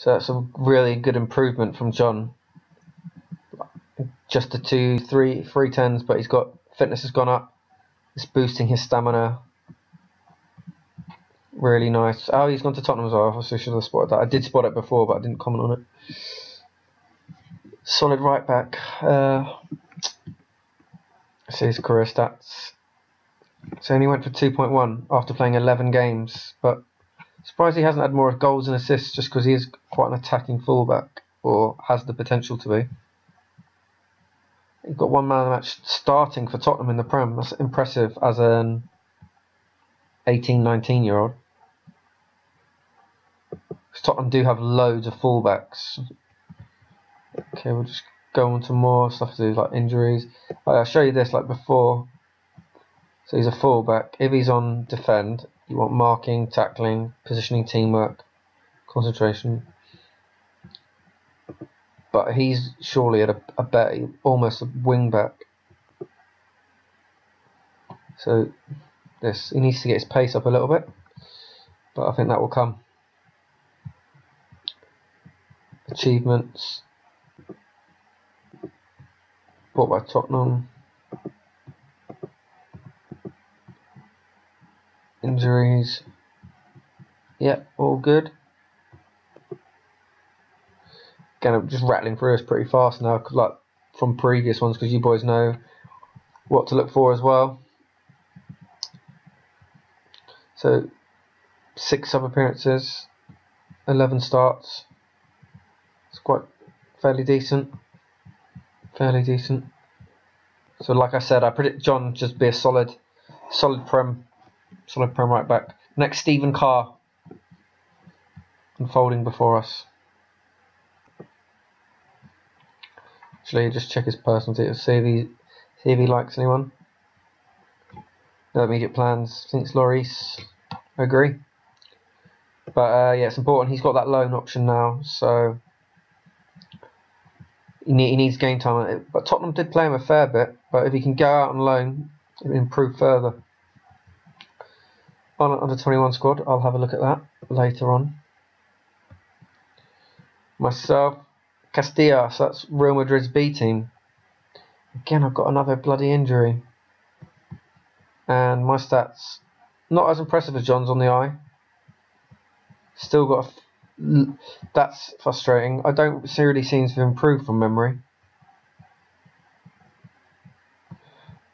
So that's a really good improvement from John. Just the 3 10s, but he's got fitness has gone up. It's boosting his stamina. Really nice. Oh, he's gone to Tottenham as well. I should have spotted that. I did spot it before, but I didn't comment on it. Solid right back. See his career stats. So he only went for 2.1 after playing 11 games, but surprised he hasn't had more goals and assists just because he is quite an attacking fullback, or has the potential to be. He got one man of the match starting for Tottenham in the Prem. That's impressive as an 18, 19-year-old. Tottenham do have loads of fullbacks. Okay, we'll just go on to more stuff to do, like injuries. I'll show you this like before. So he's a fullback. If he's on defend, you want marking, tackling, positioning, teamwork, concentration. But he's surely at a better, almost a wing back. So he needs to get his pace up a little bit, but I think that will come. Achievements. Bought by Tottenham. Injuries. Yep, all good. Again, I'm just rattling through this pretty fast now, like from previous ones, because you boys know what to look for as well. So 6 sub appearances, 11 starts. It's quite fairly decent. So like I said, I predict John just be a solid Prem right back. Next, Stephen Carr unfolding before us. Actually, just check his personal details, see if he likes anyone. No immediate plans. Thinks Lloris. I agree. But yeah, it's important. He's got that loan option now, so he needs game time. But Tottenham did play him a fair bit. But if he can go out on loan, it'll improve further. On an under-21 squad, I'll have a look at that later on. Myself, Castilla, so that's Real Madrid's B team. Again, I've got another bloody injury. And my stats, not as impressive as John's on the eye. Still got that's frustrating. I don't really seem to improve from memory.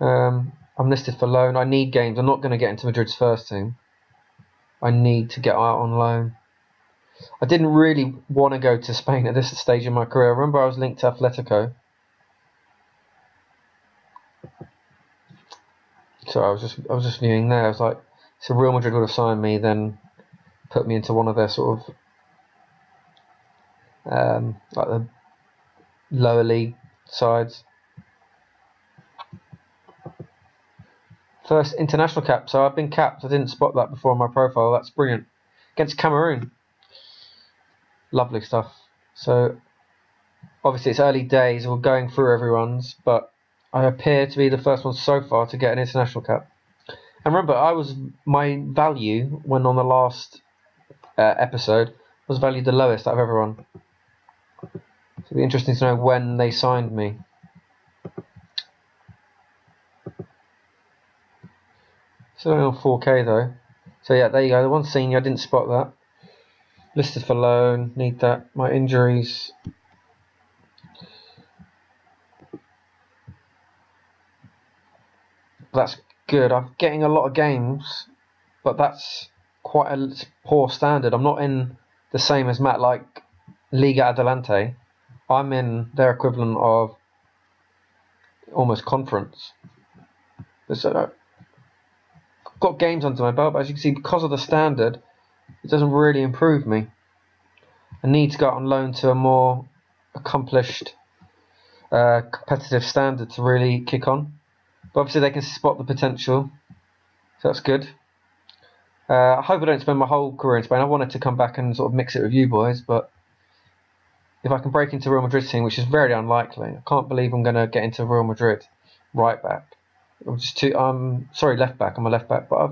I'm listed for loan. I need games. I'm not going to get into Madrid's first team. I need to get out on loan. I didn't really want to go to Spain at this stage in my career. I remember I was linked to Atletico. So I was just viewing there. I was like, so Real Madrid would have signed me, then put me into one of their sort of like the lower league sides. First international cap. So I've been capped. I didn't spot that before on my profile. That's brilliant. Against Cameroon. Lovely stuff. So obviously it's early days. We're going through everyone's, but I appear to be the first one so far to get an international cap. And remember, my value when on the last episode was valued the lowest out of everyone. So it'll be interesting to know when they signed me. Still only on 4K though. So yeah, there you go. The one senior, I didn't spot that. Listed for loan. Need that. My injuries. That's good. I'm getting a lot of games, but that's quite a poor standard. I'm not in the same as Matt, like Liga Adelante. I'm in their equivalent of almost conference. So I've got games under my belt, but as you can see, because of the standard, it doesn't really improve me. I need to go out on loan to a more accomplished, competitive standard to really kick on. But obviously they can spot the potential, so that's good. I hope I don't spend my whole career in Spain. I wanted to come back and sort of mix it with you boys, but if I can break into Real Madrid's team, which is very unlikely, I can't believe I'm going to get into Real Madrid right back. I'm sorry, left back. I'm a left back, but I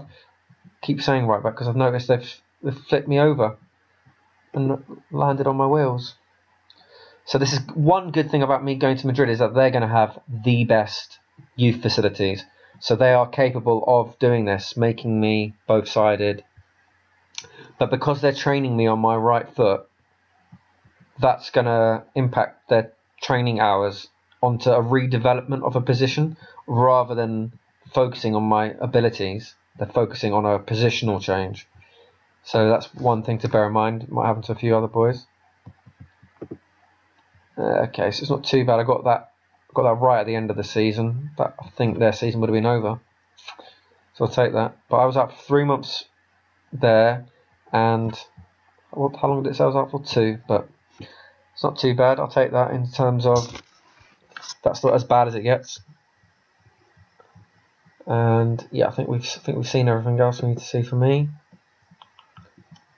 keep saying right back because I've noticed they've flipped me over. and landed on my wheels. So this is one good thing about me going to Madrid, is that they're going to have the best youth facilities. So they are capable of doing this, making me both-sided. But because they're training me on my right foot, that's going to impact their training hours onto a redevelopment of a position rather than focusing on my abilities. They're focusing on a positional change. So that's one thing to bear in mind. It might happen to a few other boys. Okay, so it's not too bad. I got that right at the end of the season. But I think their season would have been over. So I'll take that. But I was out for 3 months there, and how long did it say I was out for? 2, but it's not too bad. I'll take that in terms of that's not as bad as it gets. And yeah, I think we've seen everything else we need to see for me.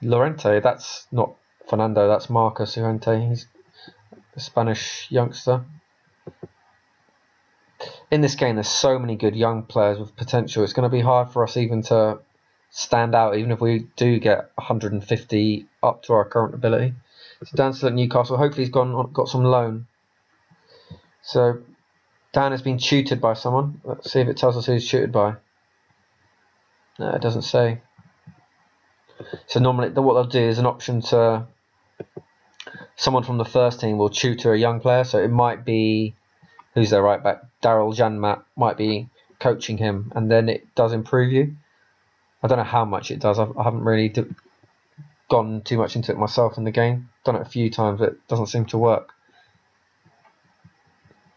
Llorente, that's not Fernando, that's Marcos Llorente. He's a Spanish youngster. In this game, there's so many good young players with potential. It's going to be hard for us even to stand out, even if we do get 150 up to our current ability. So Dan's still at Newcastle. Hopefully he's got some loan. So Dan has been tutored by someone. Let's see if it tells us who he's tutored by. No, it doesn't say. So normally what they'll do is an option to someone from the first team will tutor a young player. So it might be, who's their right back? Daryl Janmat might be coaching him, and then it does improve you. I don't know how much it does. I haven't really gone too much into it myself in the game. Done it a few times, but it doesn't seem to work.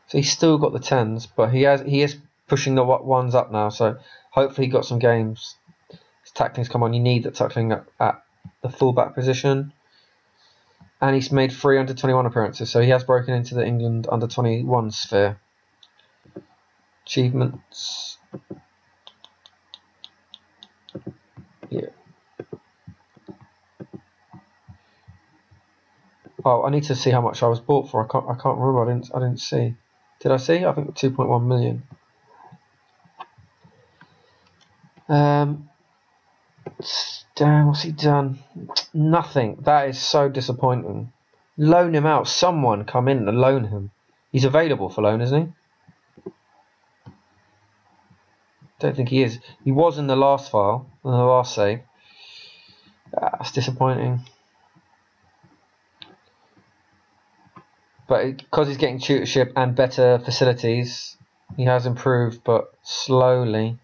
So he's still got the 10s, but he is pushing the 1s up now. So hopefully he got some games. His tackling's come on. You need that tackling at the fullback position. And he's made 3 under-21 appearances, so he has broken into the England under-21 sphere. Achievements. Yeah. Oh, I need to see how much I was bought for. I can't remember. I didn't see. Did I see? I think 2.1 million. Damn, what's he done? Nothing. That is so disappointing. Loan him out. Someone come in and loan him. He's available for loan, isn't he? Don't think he is. He was in the last file, in the last save. That's disappointing. But because he's getting tutorship and better facilities, he has improved, but slowly.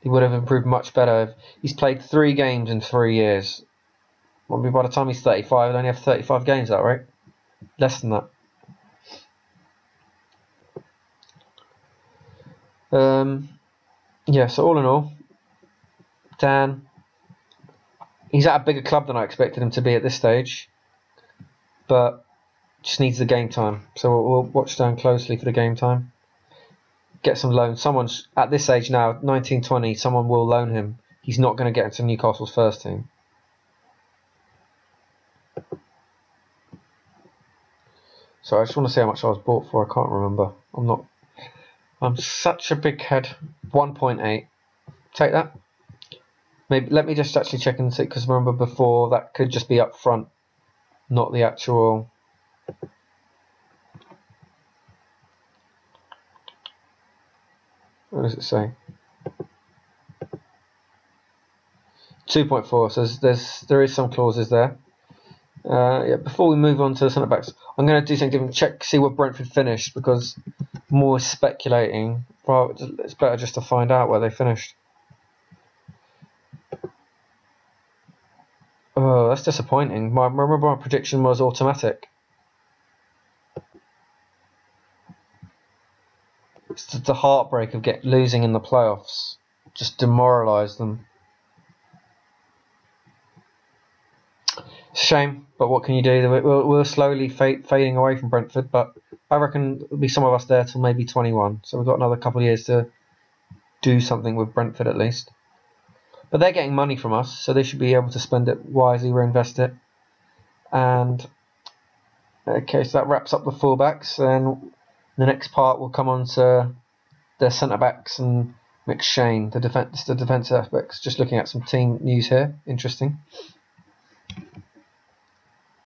He would have improved much better if he's played 3 games in 3 years. Maybe by the time he's 35, he'll only have 35 games, is that right? Less than that. Yeah, so all in all, Dan, he's at a bigger club than I expected him to be at this stage, but just needs the game time. So we'll watch Dan closely for the game time. Get some loan. Someone's at this age now, 19-20, someone will loan him. He's not going to get into Newcastle's first team. So I just want to see how much I was bought for. I can't remember. I'm such a big head. 1.8. Take that. Maybe let me just actually check and see, because remember before that could just be up front, not the actual. What does it say? 2.4. So there is some clauses there. Yeah. Before we move on to the centre backs, I'm going to do something different. Check, see where Brentford finished, because more speculating. Well, it's better just to find out where they finished. Oh, that's disappointing. Remember my prediction was automatic. It's the heartbreak of losing in the playoffs. Just demoralised them. It's a shame, but what can you do? We're slowly fading away from Brentford, but I reckon there'll be some of us there till maybe 21. So we've got another couple of years to do something with Brentford at least. But they're getting money from us, so they should be able to spend it wisely, reinvest it. And okay, so that wraps up the fullbacks. And the next part will come on to their centre backs and McShane, the defence aspects. Just looking at some team news here. Interesting.